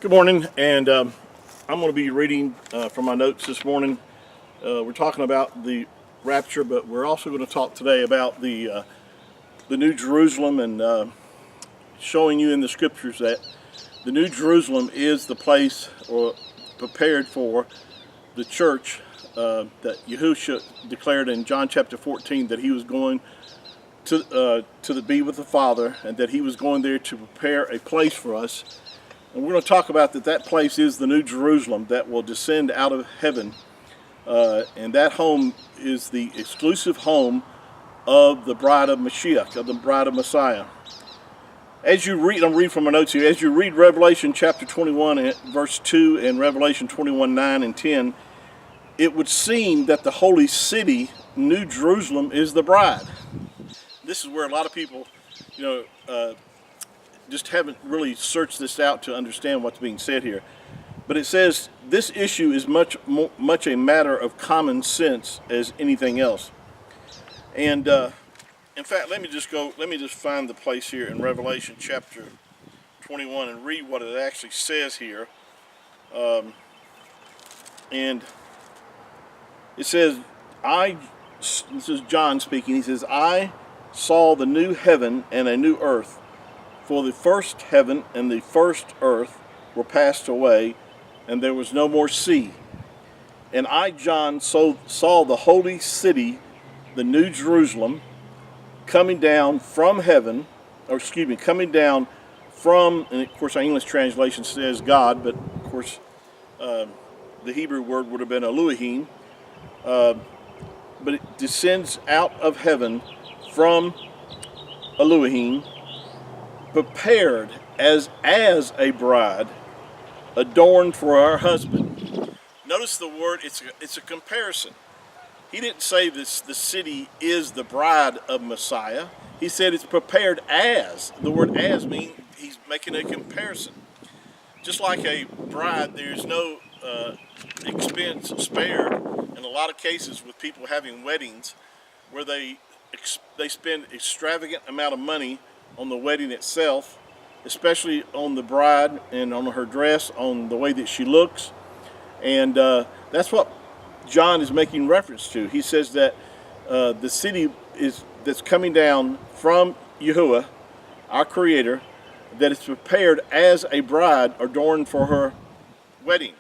Good morning, and I'm going to be reading from my notes this morning. We're talking about the rapture, but we're also going to talk today about the New Jerusalem and showing you in the scriptures that the New Jerusalem is the place or prepared for the church that Yahushua declared in John chapter 14 that he was going to be with the Father, and that he was going there to prepare a place for us. And we're going to talk about that place is the New Jerusalem that will descend out of heaven. And that home is the exclusive home of the bride of Mashiach, of the bride of Messiah. As you read, I'm reading from my notes here, as you read Revelation chapter 21 verse 2 and Revelation 21, 9 and 10, it would seem that the holy city, New Jerusalem, is the bride. This is where a lot of people, just haven't really searched this out to understand what's being said here. But it says this issue is much a matter of common sense as anything else. And in fact, let me just find the place here in Revelation chapter 21 and read what it actually says here. And it says, this is John speaking, he says, I saw the new heaven and a new earth. For the first heaven and the first earth were passed away, and there was no more sea. And I, John, saw the holy city, the New Jerusalem, coming down from heaven, coming down from, and of course our English translation says God, but of course the Hebrew word would have been Elohim, but it descends out of heaven from Elohim, prepared as a bride, adorned for her husband. Notice the word, it's a comparison. He didn't say the city is the bride of Messiah. He said it's prepared as. The word as means he's making a comparison. Just like a bride, there's no expense spared in a lot of cases with people having weddings where they spend extravagant amount of money on the wedding itself, especially on the bride and on her dress, on the way that she looks. And that's what John is making reference to. He says that the city that's coming down from Yahuwah, our Creator, that is prepared as a bride adorned for her wedding.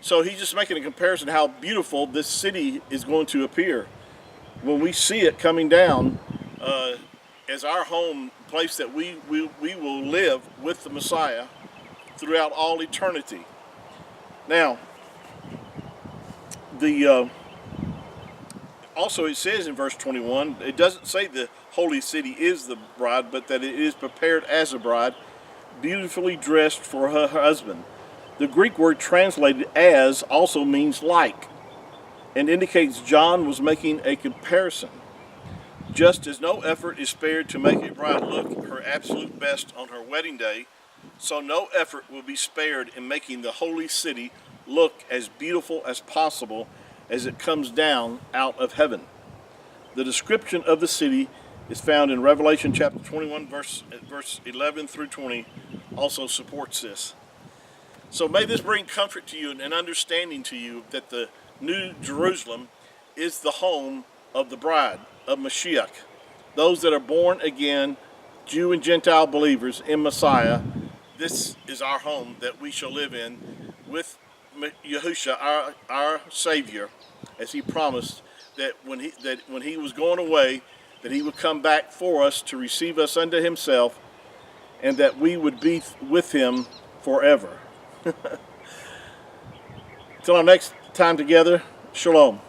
So he's just making a comparison how beautiful this city is going to appear when we see it coming down as our home place that we will live with the Messiah throughout all eternity. Now, also it says in verse 21, it doesn't say the holy city is the bride, but that it is prepared as a bride, beautifully dressed for her husband. The Greek word translated as also means like, and indicates John was making a comparison. Just as no effort is spared to make a bride look her absolute best on her wedding day, so no effort will be spared in making the holy city look as beautiful as possible as it comes down out of heaven. The description of the city is found in Revelation chapter 21, verse 11 through 20, also supports this. So may this bring comfort to you and understanding to you that the New Jerusalem is the home of the bride of Mashiach. Those that are born again, Jew and Gentile believers in Messiah, this is our home that we shall live in with Yahushua, our Savior, as he promised that when he was going away, that he would come back for us to receive us unto himself, and that we would be with him forever. Till our next time together, shalom.